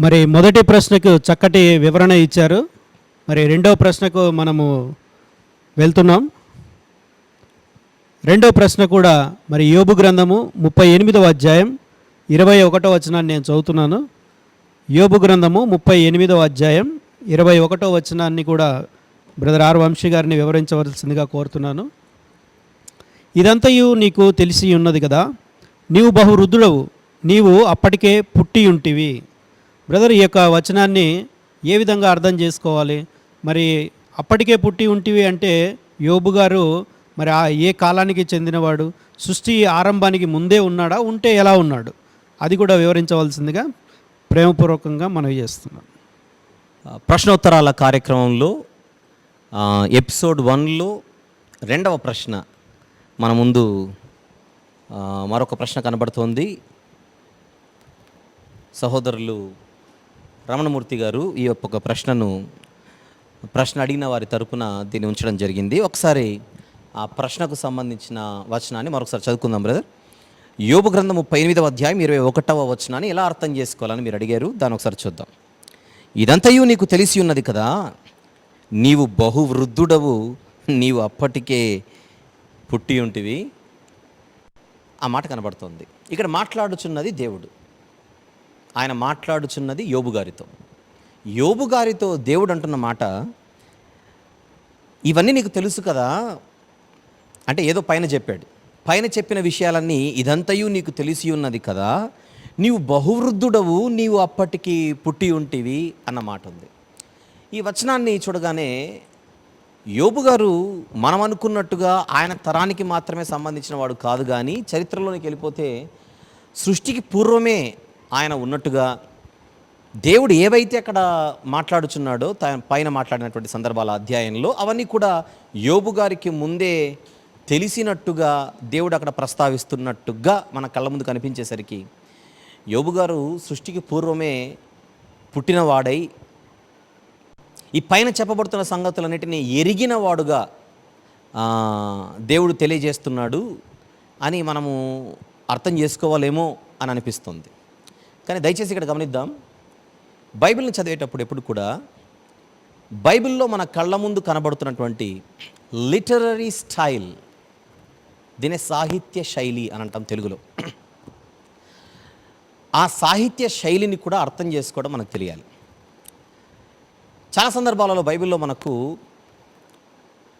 మరి మొదటి ప్రశ్నకు చక్కటి వివరణ ఇచ్చారు. మరి రెండవ ప్రశ్నకు మనము వెళ్తున్నాం. రెండవ ప్రశ్న కూడా మరి యోబు గ్రంథము 38వ అధ్యాయం 21వ వచనాన్ని నేను చదువుతున్నాను. యోబు గ్రంథము 38వ అధ్యాయం 21వ వచనాన్ని కూడా బ్రదర్ ఆర్ వంశీ గారిని వివరించవలసిందిగా కోరుతున్నాను. ఇదంతయు నీకు తెలిసి ఉన్నది కదా, నీవు బహువృద్ధుడవు, నీవు అప్పటికే పుట్టి ఉంటివి. బ్రదర్, ఈ యొక్క వచనాన్ని ఏ విధంగా అర్థం చేసుకోవాలి? మరి అప్పటికే పుట్టి ఉంటివి అంటే యోబు గారు మరి ఏ కాలానికి చెందినవాడు? సృష్టి ఆరంభానికి ముందే ఉన్నాడా? ఉంటే ఎలా ఉన్నాడు? అది కూడా వివరించవలసిందిగా ప్రేమపూర్వకంగా మనవి చేస్తున్నాం. ప్రశ్నోత్తరాల కార్యక్రమంలో ఎపిసోడ్ 1లో రెండవ ప్రశ్న మన ముందు మరొక ప్రశ్న కనబడుతోంది. సహోదరులు రమణమూర్తి గారు ఈ యొక్క ప్రశ్న అడిగిన వారి తరపున దీన్ని ఉంచడం జరిగింది. ఒకసారి ఆ ప్రశ్నకు సంబంధించిన వచనాన్ని మరొకసారి చదువుకుందాం బ్రదర్. యోబు గ్రంథం 38వ అధ్యాయం 21వ వచనాన్ని ఎలా అర్థం చేసుకోవాలని మీరు అడిగారు. దాన్ని ఒకసారి చూద్దాం. ఇదంతయు నీకు తెలిసి ఉన్నది కదా, నీవు బహువృద్ధుడవు, నీవు అప్పటికే పుట్టి ఉంటివి. ఆ మాట కనబడుతోంది. ఇక్కడ మాట్లాడుచున్నది దేవుడు. ఆయన మాట్లాడుచున్నది యోబు గారితో. యోబు గారితో దేవుడు అంటున్న మాట, ఇవన్నీ నీకు తెలుసు కదా అంటే ఏదో పైన చెప్పాడు. పైన చెప్పిన విషయాలన్నీ ఇదంతయు నీకు తెలిసి ఉన్నది కదా, నీవు బహువృద్ధుడవు, నీవు అప్పటికి పుట్టి ఉంటివి అన్న మాట ఉంది. ఈ వచనాన్ని చూడగానే యోబు గారు మనం అనుకున్నట్టుగా ఆయన తరానికి మాత్రమే సంబంధించిన వాడు కాదు, కానీ చరిత్రలోనికి వెళ్ళిపోతే సృష్టికి పూర్వమే ఆయన ఉన్నట్టుగా దేవుడు ఏవైతే అక్కడ మాట్లాడుచున్నాడో పైన మాట్లాడినటువంటి సందర్భాల అధ్యాయంలో అవన్నీ కూడా యోబు గారికి ముందే తెలిసినట్టుగా దేవుడు అక్కడ ప్రస్తావిస్తున్నట్టుగా మన కళ్ళ ముందు కనిపించేసరికి యోబు గారు సృష్టికి పూర్వమే పుట్టినవాడై ఈ పైన చెప్పబడుతున్న సంగతులన్నిటినీ ఎరిగిన వాడుగా దేవుడు తెలియజేస్తున్నాడు అని మనము అర్థం చేసుకోవాలేమో అని అనిపిస్తుంది. కానీ దయచేసి ఇక్కడ గమనిద్దాం, బైబిల్ని చదివేటప్పుడు ఎప్పుడు కూడా బైబిల్లో మన కళ్ళ ముందు కనబడుతున్నటువంటి లిటరరీ స్టైల్, దీనే సాహిత్య శైలి అని అంటాం తెలుగులో. ఆ సాహిత్య శైలిని కూడా అర్థం చేసుకోవడం మనకు తెలియాలి. చాలా సందర్భాలలో బైబిల్లో మనకు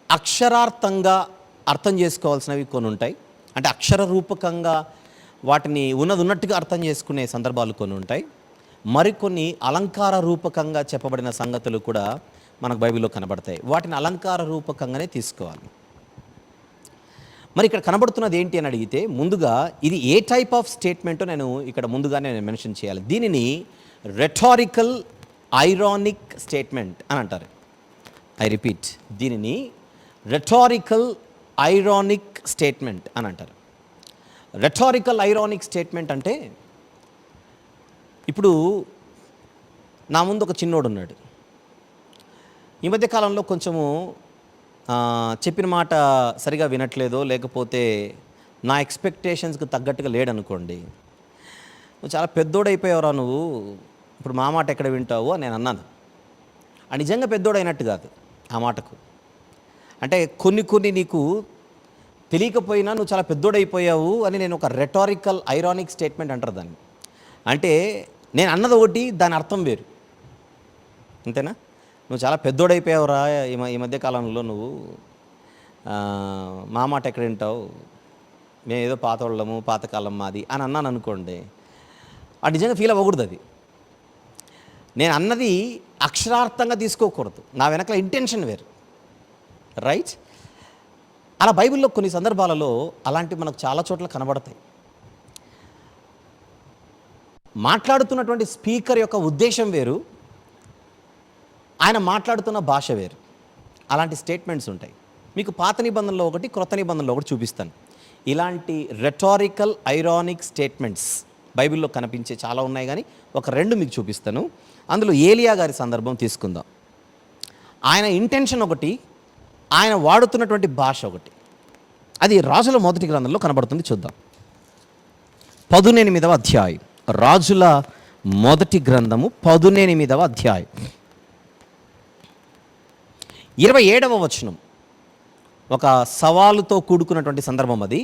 అక్షరార్థంగా అర్థం చేసుకోవాల్సినవి కొన్ని ఉంటాయి. అంటే అక్షర రూపకంగా వాటిని ఉన్నట్టుగా అర్థం చేసుకునే సందర్భాలు కొన్ని ఉంటాయి. మరికొన్ని అలంకార రూపకంగా చెప్పబడిన సంగతులు కూడా మనకు బైబిల్లో కనబడతాయి. వాటిని అలంకార రూపకంగానే తీసుకోవాలి. మరి ఇక్కడ కనబడుతున్నది ఏంటి అని అడిగితే, ముందుగా ఇది ఏ టైప్ ఆఫ్ స్టేట్మెంటో నేను ఇక్కడ ముందుగానే నేను మెన్షన్ చేయాలి. దీనిని రెటారికల్ ఐరానిక్ స్టేట్మెంట్ అని అంటారు. ఐ రిపీట్, దీనిని రెటారికల్ ఐరానిక్ స్టేట్మెంట్ అని అంటారు. రెటారికల్ ఐరానిక్ స్టేట్మెంట్ అంటే, ఇప్పుడు నా ముందు ఒక చిన్నోడు ఉన్నాడు. ఈ మధ్య కాలంలో కొంచెము చెప్పిన మాట సరిగా వినట్లేదో, లేకపోతే నా ఎక్స్పెక్టేషన్స్కి తగ్గట్టుగా లేడనుకోండి, నువ్వు చాలా పెద్దోడైపోయావురా, నువ్వు ఇప్పుడు మా మాట ఎక్కడ వింటావు అని నేను అన్నాను. నిజంగా పెద్దోడైనట్టు కాదు ఆ మాటకు. అంటే కొన్ని నీకు తెలియకపోయినా నువ్వు చాలా పెద్దోడైపోయావు అని నేను ఒక రెటారికల్ ఐరానిక్ స్టేట్మెంట్ అంటారు దాన్ని. అంటే నేను అన్నది ఒకటి, దాని అర్థం వేరు. అంతేనా? నువ్వు చాలా పెద్దోడైపోయావురా ఈ మధ్య కాలంలో, నువ్వు మా మాట ఎక్కడ వింటావు, మేము ఏదో పాతోళ్ళము, పాతకాలం మాది అని అన్నాను అనుకోండి, అది నిజంగా ఫీల్ అవ్వకూడదు. అది నేను అన్నది అక్షరార్థంగా తీసుకోకూడదు, నా వెనకాల ఇంటెన్షన్ వేరు. రైట్? అలా బైబిల్లో కొన్ని సందర్భాలలో అలాంటివి మనకు చాలా చోట్ల కనబడతాయి. మాట్లాడుతున్నటువంటి స్పీకర్ యొక్క ఉద్దేశం వేరు, ఆయన మాట్లాడుతున్న భాష వేరు. అలాంటి స్టేట్మెంట్స్ ఉంటాయి. మీకు పాత నిబంధనలో ఒకటి, క్రొత్త నిబంధనలో ఒకటి చూపిస్తాను. ఇలాంటి రెటారికల్ ఐరానిక్ స్టేట్మెంట్స్ బైబిల్లో కనిపించే చాలా ఉన్నాయి, కానీ ఒక 2 మీకు చూపిస్తాను. అందులో ఏలియా గారి సందర్భం తీసుకుందాం. ఆయన ఇంటెన్షన్ ఒకటి, ఆయన వాడుతున్నటువంటి భాష ఒకటి. అది రాజుల మొదటి గ్రంథంలో కనబడుతుంది. చూద్దాం. 18వ అధ్యాయం, రాజుల మొదటి గ్రంథము 18వ అధ్యాయం 27వ వచనం. ఒక సవాలుతో కూడుకున్నటువంటి సందర్భం అది.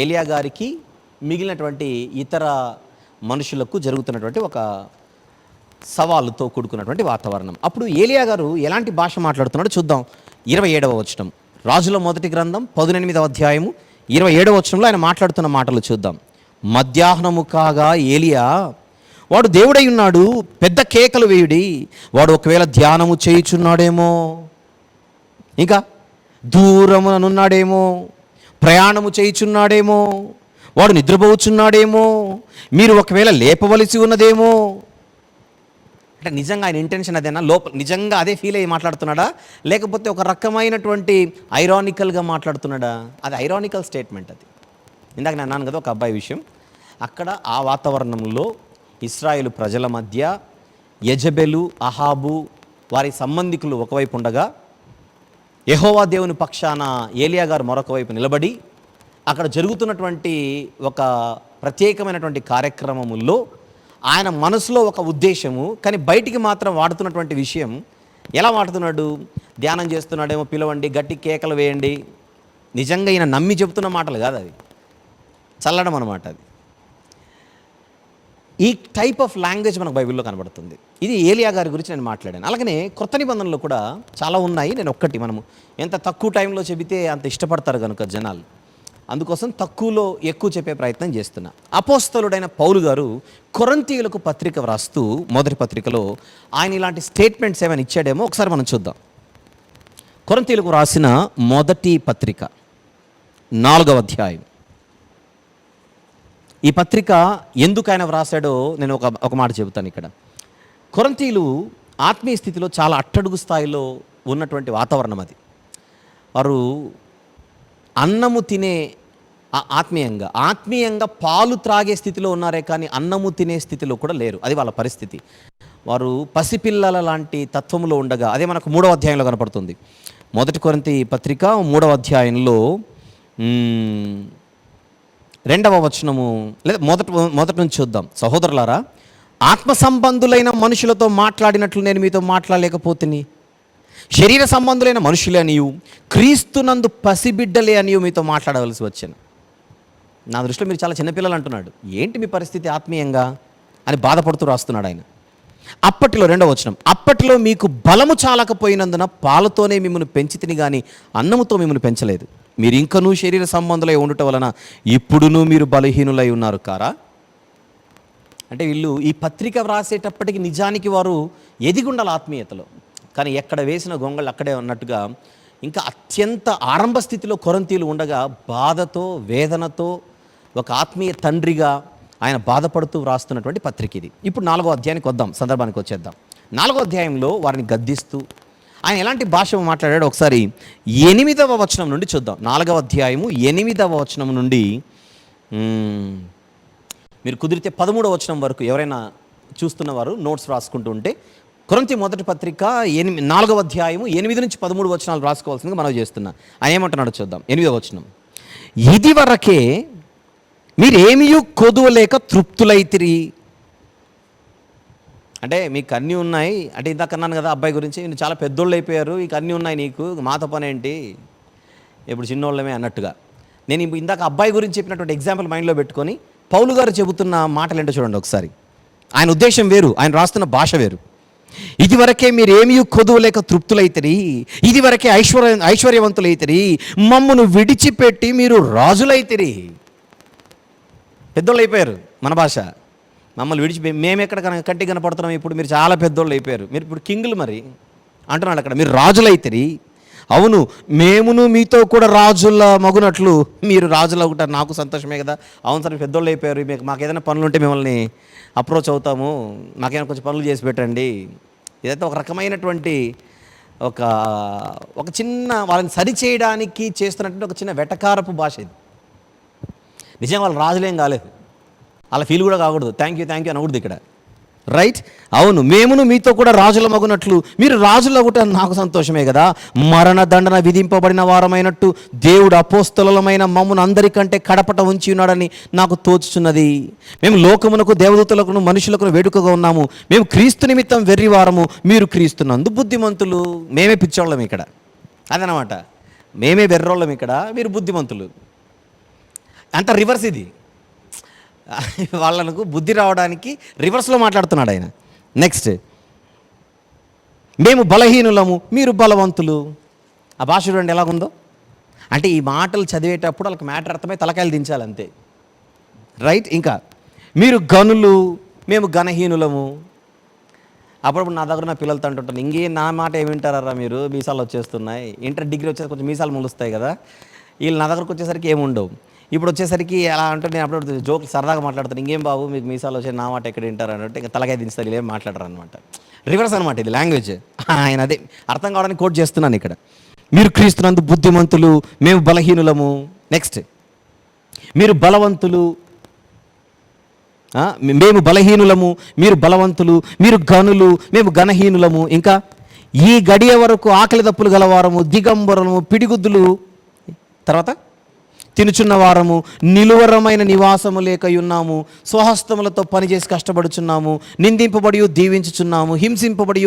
ఏలియా గారికి మిగిలినటువంటి ఇతర మనుషులకు జరుగుతున్నటువంటి ఒక సవాలుతో కూడుకున్నటువంటి వాతావరణం. అప్పుడు ఏలియా గారు ఎలాంటి భాష మాట్లాడుతున్నాడో చూద్దాం. 27వ వచనం, రాజుల మొదటి గ్రంథం 18వ అధ్యాయము 27వ వచనంలో ఆయన మాట్లాడుతున్న మాటలు చూద్దాం. మధ్యాహ్నము కాగా ఏలియా, వాడు దేవుడై ఉన్నాడు, పెద్ద కేకలు వేయుడి, వాడు ఒకవేళ ధ్యానము చేయుచున్నాడేమో, ఇంకా దూరమునున్నాడేమో, ప్రయాణము చేయుచున్నాడేమో, వాడు నిద్రపోచున్నాడేమో, మీరు ఒకవేళ లేపవలసి ఉన్నదేమో. అంటే నిజంగా ఆయన ఇంటెన్షన్ అదేనా? నిజంగా అదే ఫీల్ అయ్యి మాట్లాడుతున్నాడా, లేకపోతే ఒక రకమైనటువంటి ఐరానికల్గా మాట్లాడుతున్నాడా? అది ఐరానికల్ స్టేట్మెంట్. అది ఇందాక నేను అన్నాను కదా ఒక అబ్బాయి విషయం. అక్కడ ఆ వాతావరణంలో ఇశ్రాయేలు ప్రజల మధ్య యెజెబెలు, అహాబు వారి సంబంధికులు ఒకవైపు ఉండగా, యెహోవా దేవుని పక్షాన ఏలియా గారు మరొక వైపు నిలబడి అక్కడ జరుగుతున్నటువంటి ఒక ప్రత్యేకమైనటువంటి కార్యక్రమముల్లో ఆయన మనసులో ఒక ఉద్దేశము, కానీ బయటికి మాత్రం వాడుతున్నటువంటి విషయం ఎలా వాడుతున్నాడు? ధ్యానం చేస్తున్నాడేమో, పిలవండి, గట్టి కేకలు వేయండి. నిజంగా ఈయన నమ్మి చెబుతున్న మాటలు కాదు, అది చల్లడం అన్నమాట. అది ఈ టైప్ ఆఫ్ లాంగ్వేజ్ మనకు బైబిల్లో కనబడుతుంది. ఇది ఏలియా గారి గురించి నేను మాట్లాడాను. అలాగనే కొత్త నిబంధనలు కూడా చాలా ఉన్నాయి. నేను ఒక్కటి, మనము ఎంత తక్కువ టైంలో చెబితే అంత ఇష్టపడతారు కనుక జనాలు, అందుకోసం తక్కువలో ఎక్కువ చెప్పే ప్రయత్నం చేస్తున్నా. అపోస్తలుడైన పౌలు గారు కొరింథీయులకు పత్రిక వ్రాస్తూ మొదటి పత్రికలో ఆయన ఇలాంటి స్టేట్మెంట్స్ ఏమైనా ఇచ్చాడేమో ఒకసారి మనం చూద్దాం. కొరింథీయులకు రాసిన మొదటి పత్రిక 4వ అధ్యాయం. ఈ పత్రిక ఎందుకు ఆయన వ్రాసాడో నేను ఒక మాట చెబుతాను. ఇక్కడ కొరింథీయులు ఆత్మీయ స్థితిలో చాలా అట్టడుగు స్థాయిలో ఉన్నటువంటి వాతావరణం అది. వారు అన్నము తినే ఆత్మీయంగా పాలు త్రాగే స్థితిలో ఉన్నారే కానీ అన్నము తినే స్థితిలో కూడా లేరు. అది వాళ్ళ పరిస్థితి. వారు పసిపిల్లల లాంటి తత్వంలో ఉండగా, అదే మనకు 3వ అధ్యాయంలో కనపడుతుంది. మొదటి కొరింథీ పత్రిక 3వ అధ్యాయంలో 2వ వచనము, లేదా మొదటి నుంచి చూద్దాం. సహోదరులారా, ఆత్మ సంబంధులైన మనుషులతో మాట్లాడినట్లు నేను మీతో మాట్లాడలేకపోతుని, శరీర సంబంధులైన మనుషులే అనియు క్రీస్తునందు పసిబిడ్డలే అనియు మీతో మాట్లాడవలసి వచ్చాను. నా దృష్టిలో మీరు చాలా చిన్నపిల్లలు అంటున్నాడు. ఏంటి మీ పరిస్థితి ఆత్మీయంగా అని బాధపడుతూ రాస్తున్నాడు ఆయన. అప్పట్లో 2వ వచనం, అప్పట్లో మీకు బలము చాలకపోయినందున పాలతోనే మిమ్మల్ని పెంచితిని కానీ అన్నముతో మిమ్మల్ని పెంచలేదు. మీరు ఇంకనూ శరీర సంబంధులై ఉండటం వలన ఇప్పుడునూ మీరు బలహీనులై ఉన్నారు కారా. అంటే వీళ్ళు ఈ పత్రిక వ్రాసేటప్పటికి నిజానికి వారు ఎదిగుండాలి ఆత్మీయతలో, కానీ ఎక్కడ వేసిన గొంగళ్ళు అక్కడే ఉన్నట్టుగా ఇంకా అత్యంత ఆరంభ స్థితిలో కొరింథీయులు ఉండగా బాధతో, వేదనతో ఒక ఆత్మీయ తండ్రిగా ఆయన బాధపడుతూ వ్రాస్తున్నటువంటి పత్రిక ఇది. ఇప్పుడు 4వ అధ్యాయానికి వద్దాం, సందర్భానికి వచ్చేద్దాం. 4వ అధ్యాయంలో వారిని గద్దిస్తూ ఆయన ఎలాంటి భాష మాట్లాడాడో ఒకసారి 8వ వచనం నుండి చూద్దాం. 4వ అధ్యాయము 8వ వచనం నుండి మీరు కుదిరితే 13వ వచనం వరకు ఎవరైనా చూస్తున్నవారు నోట్స్ రాసుకుంటూ ఉంటే, కొరింథీ మొదటి పత్రిక 4వ అధ్యాయము 8 నుంచి 13 వచనాలు రాసుకోవాల్సిందిగా మనం చేస్తున్నా. ఆయన ఏమంటున్నాడో చూద్దాం. 8వ వచనం, ఇది వరకే మీరేమియూ కొదువలేక తృప్తులైతిరి. అంటే మీకు అన్నీ ఉన్నాయి, అంటే ఇందాక అన్నాను కదా అబ్బాయి గురించి, నేను చాలా పెద్దోళ్ళు అయిపోయారు, ఇక అన్నీ ఉన్నాయి నీకు, మాతో పని ఏంటి, ఇప్పుడు చిన్నోళ్ళమే అన్నట్టుగా. నేను ఇందాక అబ్బాయి గురించి చెప్పినటువంటి ఎగ్జాంపుల్ మైండ్లో పెట్టుకొని పౌలు గారు చెబుతున్న మాటలు ఏంటో చూడండి ఒకసారి. ఆయన ఉద్దేశం వేరు, ఆయన రాస్తున్న భాష వేరు. ఇదివరకే మీరేమీ కొదువలేక తృప్తులైతరి, ఇదివరకే ఐశ్వర్యవంతులైతరి, మమ్మను విడిచిపెట్టి మీరు రాజులైతరి. పెద్దోళ్ళు అయిపోయారు, మన భాష. మమ్మల్ని విడిచిపోయి మేము ఎక్కడ కంటికి కనపడుతున్నాం, ఇప్పుడు మీరు చాలా పెద్దోళ్ళు అయిపోయారు, మీరు ఇప్పుడు కింగులు మరి అంటున్నాడు అక్కడ. మీరు రాజులైతరి, అవును మేమును మీతో కూడా రాజుల మగునట్లు మీరు రాజులు అవుతారు, నాకు సంతోషమే కదా. అవును సార్, పెద్దోళ్ళు అయిపోయారు, మాకు ఏదైనా పనులు ఉంటే మిమ్మల్ని అప్రోచ్ అవుతాము, మాకేమైనా కొంచెం పనులు చేసి పెట్టండి. ఇదైతే ఒక రకమైనటువంటి ఒక చిన్న వాళ్ళని సరిచేయడానికి చేస్తున్నటువంటి ఒక చిన్న వెటకారపు భాష ఇది. నిజంగా వాళ్ళు రాజులేం కాలేదు, అలా ఫీల్ కూడా కాకూడదు, థ్యాంక్ యూ అనకూడదు ఇక్కడ. రైట్, అవును, మేమును మీతో కూడా రాజులమగునట్లు మీరు రాజులగుట నాకు సంతోషమే కదా. మరణదండన విధింపబడిన వారమైనట్టు దేవుడు అపోస్తలులమైన మమ్మును అందరికంటే కడపట ఉంచి ఉన్నాడని నాకు తోచుచున్నది. మేము లోకమునకు దేవదూతలకు మనుషులకు వేడుకగా ఉన్నాము. మేము క్రీస్తు నిమిత్తం వెర్రివారము, మీరు క్రీస్తునందు బుద్ధిమంతులు. మేమే పిచ్చోళ్ళం ఇక్కడ, అదనమాట. మేమే వెర్రోళ్ళం ఇక్కడ, మీరు బుద్ధిమంతులు. అంత రివర్స్ ఇది. వాళ్ళకు బుద్ధి రావడానికి రివర్స్లో మాట్లాడుతున్నాడు ఆయన. నెక్స్ట్, మేము బలహీనులము, మీరు బలవంతులు. ఆ భాష చూడండి ఎలాగుందో. అంటే ఈ మాటలు చదివేటప్పుడు వాళ్ళకి మ్యాటర్ అర్థమై తలకాయలు దించాలి అంతే. రైట్, ఇంకా మీరు గనులు, మేము ఘనహీనులము. అప్పుడప్పుడు నా దగ్గర నా పిల్లలతో అంటుంటాను, ఇంకేం నా మాట ఏమి వింటారా మీరు, మీసాలు వచ్చేస్తున్నాయి. ఇంటర్ డిగ్రీ వచ్చేసరికి కొంచెం మీసాలు మొలుస్తాయి కదా, వీళ్ళు నా దగ్గరకు వచ్చేసరికి ఏముండవు. ఇప్పుడు వచ్చేసరికి అలా అంటే నేను అప్పుడు జోక్ సరదాగా మాట్లాడుతాను, ఇంకేం బాబు మీకు మీసాలు వచ్చే నా మాట ఎక్కడ వింటారు అంటే ఇంకా తలకాయ దించుతారు, ఇలా ఏం మాట్లాడరు అనమాట. రివర్స్ అనమాట ఇది లాంగ్వేజ్. ఆయన అదే అర్థం కావడానికి కోట్ చేస్తున్నాను ఇక్కడ. మీరు క్రీస్తునందు బుద్ధిమంతులు, మేము బలహీనులము. నెక్స్ట్, మీరు బలవంతులు, మేము బలహీనులము, మీరు బలవంతులు. మీరు గనులు, మేము ఘనహీనులము. ఇంకా ఈ గడియ వరకు ఆకలి దప్పులు గలవారము, దిగంబరము, పిడిగుద్దులు. తర్వాత తినుచున్న వారము, నిలువరమైన నివాసము లేకయున్నాము, స్వహస్తములతో పనిచేసి కష్టపడుచున్నాము, నిందింపబడి దీవించుచున్నాము, హింసింపబడి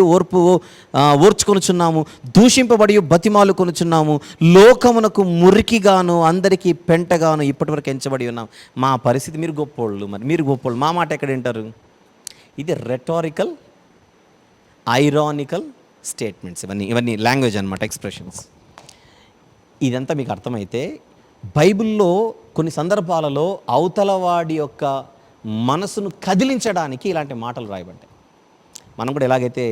ఓర్చుకొనుచున్నాము, దూషింపబడి బతిమాలు కొనుచున్నాము, లోకమునకు మురికిగాను అందరికీ పెంటగాను ఇప్పటివరకు ఎంచబడి ఉన్నాం. మా పరిస్థితి, మీరు గొప్పోళ్ళు, మరి మీరు గొప్పోళ్ళు, మా మాట ఎక్కడ వింటారు? ఇది రెటారికల్, ఐరానికల్ స్టేట్మెంట్స్. ఇవన్నీ లాంగ్వేజ్ అనమాట, ఎక్స్ప్రెషన్స్. ఇదంతా మీకు అర్థమైతే బైబిల్లో కొన్ని సందర్భాలలో అవతలవాడి యొక్క మనసును కదిలించడానికి ఇలాంటి మాటలు రాయబడ్డాయి. మనం కూడా ఎలాగైతే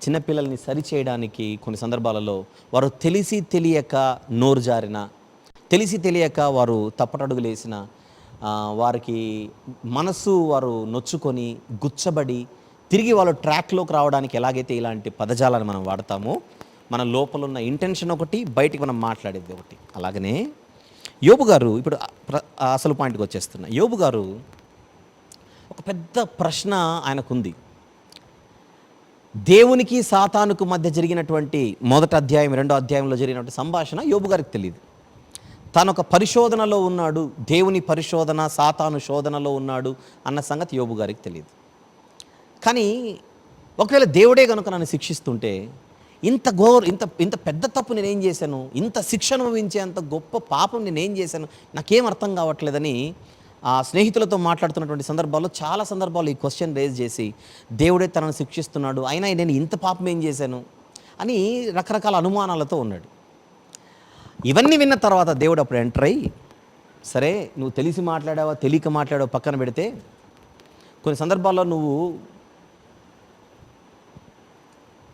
చిన్నపిల్లల్ని సరిచేయడానికి కొన్ని సందర్భాలలో వారు తెలిసి తెలియక నోరు జారిన, తెలిసి తెలియక వారు తప్పటడుగులు వేసిన, వారికి మనసు వారు నొచ్చుకొని గుచ్చబడి తిరిగి వాళ్ళు ట్రాక్లోకి రావడానికి ఎలాగైతే ఇలాంటి పదజాలను మనం వాడతామో, మన లోపల ఉన్న ఇంటెన్షన్ ఒకటి, బయటికి మనం మాట్లాడేది ఒకటి. అలాగనే యోబు గారు, ఇప్పుడు అసలు పాయింట్కి వచ్చేస్తున్నా. యోబు గారు ఒక పెద్ద ప్రశ్న ఆయనకుంది. దేవునికి సాతానుకు మధ్య జరిగినటువంటి మొదటి అధ్యాయం, రెండో అధ్యాయంలో జరిగినటువంటి సంభాషణ యోబు గారికి తెలియదు. తాను ఒక పరిశోధనలో ఉన్నాడు, దేవుని పరిశోధన, సాతాను శోధనలో ఉన్నాడు అన్న సంగతి యోబు గారికి తెలియదు. కానీ ఒకవేళ దేవుడే కనుక నన్ను శిక్షిస్తుంటే, ఇంత ఇంత పెద్ద తప్పు నేనేం చేశాను, ఇంత శిక్ష అనుభవించేంత గొప్ప పాపం నేనేం చేశాను, నాకేం అర్థం కావట్లేదని ఆ స్నేహితులతో మాట్లాడుతున్నటువంటి సందర్భాల్లో చాలా సందర్భాలు ఈ క్వశ్చన్ రేజ్ చేసి, దేవుడే తనను శిక్షిస్తున్నాడు, అయినా నేను ఇంత పాపం ఏం చేశాను అని రకరకాల అనుమానాలతో ఉన్నాడు. ఇవన్నీ విన్న తర్వాత దేవుడు అప్పుడు ఎంటర్ అయ్యి, సరే నువ్వు తెలిసి మాట్లాడావా తెలియక మాట్లాడావా పక్కన పెడితే, కొన్ని సందర్భాల్లో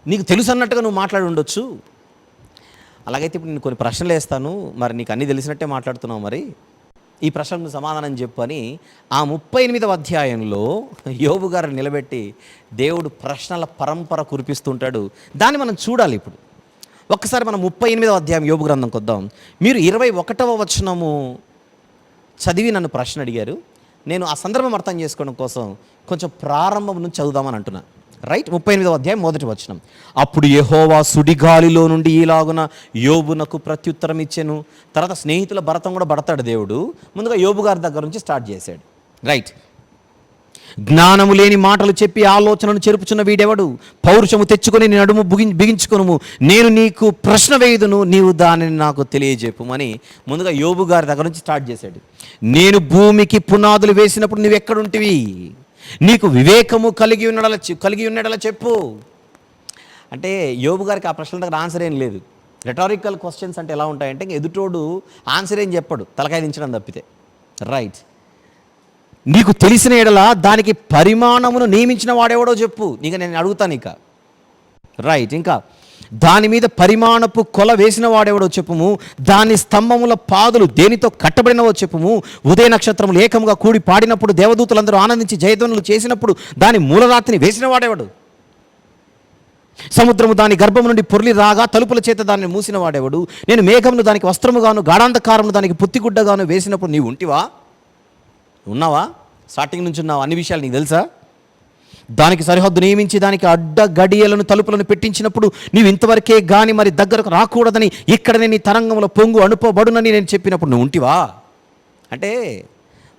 నీకు తెలుసు అన్నట్టుగా నువ్వు మాట్లాడి ఉండొచ్చు. అలాగైతే ఇప్పుడు నేను కొన్ని ప్రశ్నలు వేస్తాను, మరి నీకు అన్నీ తెలిసినట్టే మాట్లాడుతున్నావు, మరి ఈ ప్రశ్నకు సమాధానం చెప్పు అని ఆ 38వ అధ్యాయంలో యోబు గారు నిలబెట్టి దేవుడు ప్రశ్నల పరంపర కురిపిస్తుంటాడు. దాన్ని మనం చూడాలి. ఇప్పుడు ఒక్కసారి మనం 38వ అధ్యాయం యోబు గ్రంథంకి వద్దాం. మీరు 21వ వచనము చదివి నన్ను ప్రశ్న అడిగారు. నేను ఆ సందర్భం అర్థం చేసుకోవడం కోసం కొంచెం ప్రారంభం నుంచి చదువుదామని అంటున్నా. రైట్, 38వ అధ్యాయం మొదటి వచనం. అప్పుడు యెహోవా సుడిగాలిలో నుండి ఈలాగున యోబునకు ప్రత్యుత్తరం ఇచ్చెను. తర్వాత స్నేహితుల భరతం కూడా పడతాడు దేవుడు. ముందుగా యోబు గారి దగ్గర నుంచి స్టార్ట్ చేశాడు. రైట్, జ్ఞానము లేని మాటలు చెప్పి ఆలోచనను చెరుపుచున్న వీడెవడు? పౌరుషము తెచ్చుకొని నీ నడుము బిగించుకొనుము, నేను నీకు ప్రశ్న వేయుదును, నీవు దానిని నాకు తెలియజెప్పుమని ముందుగా యోబు గారి దగ్గర నుంచి స్టార్ట్ చేశాడు. నేను భూమికి పునాదులు వేసినప్పుడు నువ్వు ఎక్కడుంటివి? నీకు వివేకము కలిగి ఉన్నడలా చెప్పు. అంటే యోబు గారికి ఆ ప్రశ్నల దగ్గర ఆన్సర్ ఏం లేదు. రెటారికల్ క్వశ్చన్స్ అంటే ఎలా ఉంటాయంటే, ఎదుటోడు ఆన్సర్ ఏం చెప్పడు, తలకాయ దించడం తప్పితే. రైట్, నీకు తెలిసిన ఎడల దానికి పరిమాణమును నియమించిన వాడెవడో చెప్పు, ఇక నేను అడుగుతాను ఇక. రైట్, ఇంకా దాని మీద పరిమాణపు కొల వేసిన వాడెవడో చెప్పుము, దాని స్తంభముల పాదులు దేనితో కట్టబడినవో చెప్పుము. ఉదయ నక్షత్రములు ఏకముగా కూడి పాడినప్పుడు దేవదూతలందరూ ఆనందించి జయధ్వనులు చేసినప్పుడు దాని మూలరాతిని వేసిన వాడెవడు? సముద్రము దాని గర్భము నుండి పొర్లి రాగా తలుపుల చేత దాన్ని మూసిన వాడెవడు? నేను మేఘమును దానికి వస్త్రముగాను గాఢాంధకారమును దానికి పుత్తిగుడ్డగాను వేసినప్పుడు నీవు ఉంటివా? ఉన్నావా? స్టార్టింగ్ నుంచి ఉన్నావా? అన్ని విషయాలు నీకు తెలుసా? దానికి సరిహద్దు నియమించి దానికి అడ్డ గడియలను తలుపులను పెట్టించినప్పుడు నీవు ఇంతవరకే గాని మరి దగ్గరకు రాకూడదని ఇక్కడనే నీ తరంగంలో పొంగు అణుపబడునని నేను చెప్పినప్పుడు నువ్వు ఉంటివా అంటే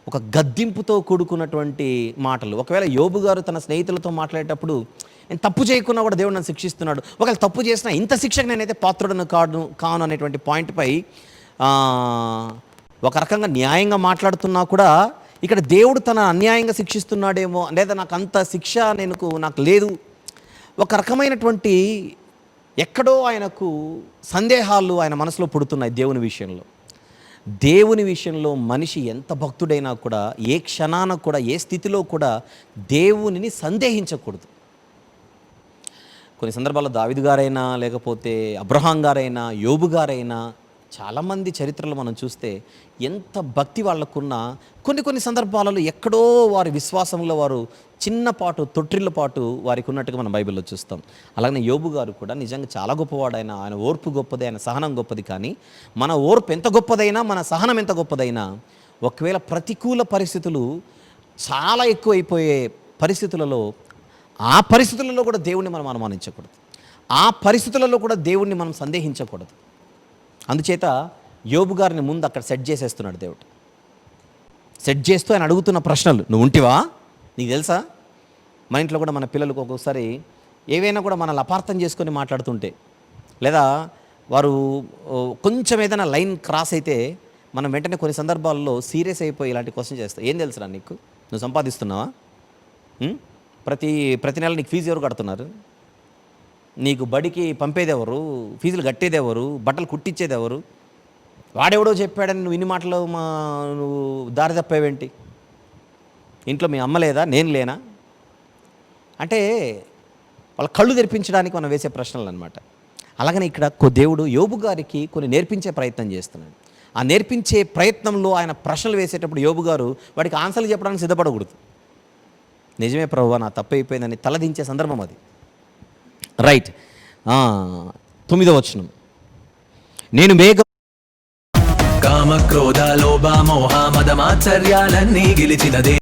ఒక గద్దింపుతో కూడుకున్నటువంటి మాటలు. ఒకవేళ యోబు గారు తన స్నేహితులతో మాట్లాడేటప్పుడు నేను తప్పు చేయకున్నా కూడా దేవుడు నన్ను శిక్షిస్తున్నాడు, ఒకవేళ తప్పు చేసినా ఇంత శిక్షకు నేనైతే పాత్రుడను కాను అనేటువంటి పాయింట్పై ఒక రకంగా న్యాయంగా మాట్లాడుతున్నా కూడా ఇక్కడ దేవుడు తన అన్యాయంగా శిక్షిస్తున్నాడేమో, లేదా నాకు అంత శిక్ష నాకు లేదు, ఒక రకమైనటువంటి ఎక్కడో ఆయనకు సందేహాలు ఆయన మనసులో పుడుతున్నాయి దేవుని విషయంలో. దేవుని విషయంలో మనిషి ఎంత భక్తుడైనా కూడా ఏ క్షణాన కూడా ఏ స్థితిలో కూడా దేవునిని సందేహించకూడదు. కొన్ని సందర్భాల్లో దావీదు గారైనా లేకపోతే అబ్రహాం గారైనా యోబు గారైనా చాలామంది చరిత్రలో మనం చూస్తే ఎంత భక్తి వాళ్ళకున్నా కొన్ని సందర్భాలలో ఎక్కడో వారి విశ్వాసంలో వారు చిన్నపాటు తొట్టిల్లపాటు వారికి ఉన్నట్టుగా మనం బైబిల్లో చూస్తాం. అలాగే యోబు గారు కూడా నిజంగా చాలా గొప్పవాడైనా, ఆయన ఓర్పు గొప్పది, ఆయన సహనం గొప్పది. కానీ మన ఓర్పు ఎంత గొప్పదైనా, మన సహనం ఎంత గొప్పదైనా, ఒకవేళ ప్రతికూల పరిస్థితులు చాలా ఎక్కువైపోయే పరిస్థితులలో ఆ పరిస్థితులలో కూడా దేవుణ్ణి మనం అనుమానించకూడదు, ఆ పరిస్థితులలో కూడా దేవుణ్ణి మనం సందేహించకూడదు. అందుచేత యోబు గారిని ముందు అక్కడ సెట్ చేసేస్తున్నాడు దేవుడు. సెట్ చేస్తూ ఆయన అడుగుతున్న ప్రశ్నలు, నువ్వు ఉంటివా? నీకు తెలుసా? మన ఇంట్లో కూడా మన పిల్లలకు ఒక్కొక్కసారి ఏవైనా కూడా మనల్ని అపార్థం చేసుకొని మాట్లాడుతుంటే, లేదా వారు కొంచెం ఏదైనా లైన్ క్రాస్ అయితే మనం వెంటనే కొన్ని సందర్భాల్లో సీరియస్ అయిపోయి ఇలాంటి క్వశ్చన్ చేస్తాం. ఏం తెలుసురా నీకు? నువ్వు సంపాదిస్తున్నావా? ప్రతి నెల నీకు ఫీజు ఎవరు కడుతున్నారు? నీకు బడికి పంపేది ఎవరు? ఫీజులు కట్టేది ఎవరు? బట్టలు కుట్టించేది ఎవరు? వాడెవడో చెప్పాడని నువ్వు ఇన్ని మాటలు నువ్వు దారి తప్పేవేంటి? ఇంట్లో మీ అమ్మ లేదా, నేను లేనా? అంటే వాళ్ళ కళ్ళు తెరిపించడానికి మనం వేసే ప్రశ్నలు అనమాట. అలాగనే ఇక్కడ దేవుడు యోబు గారికి కొన్ని నేర్పించే ప్రయత్నం చేస్తున్నాడు. ఆ నేర్పించే ప్రయత్నంలో ఆయన ప్రశ్నలు వేసేటప్పుడు యోబు గారు వాడికి ఆన్సర్లు చెప్పడానికి సిద్ధపడకూడదు. నిజమే ప్రభువా, నా తప్పు అయిపోయిందని తలదించే సందర్భం అది. రైట్. 9వ వచనం, నేను కామ క్రోధ లోభ మోహ మద మాత్సర్యాలన్నీ గెలిచినదే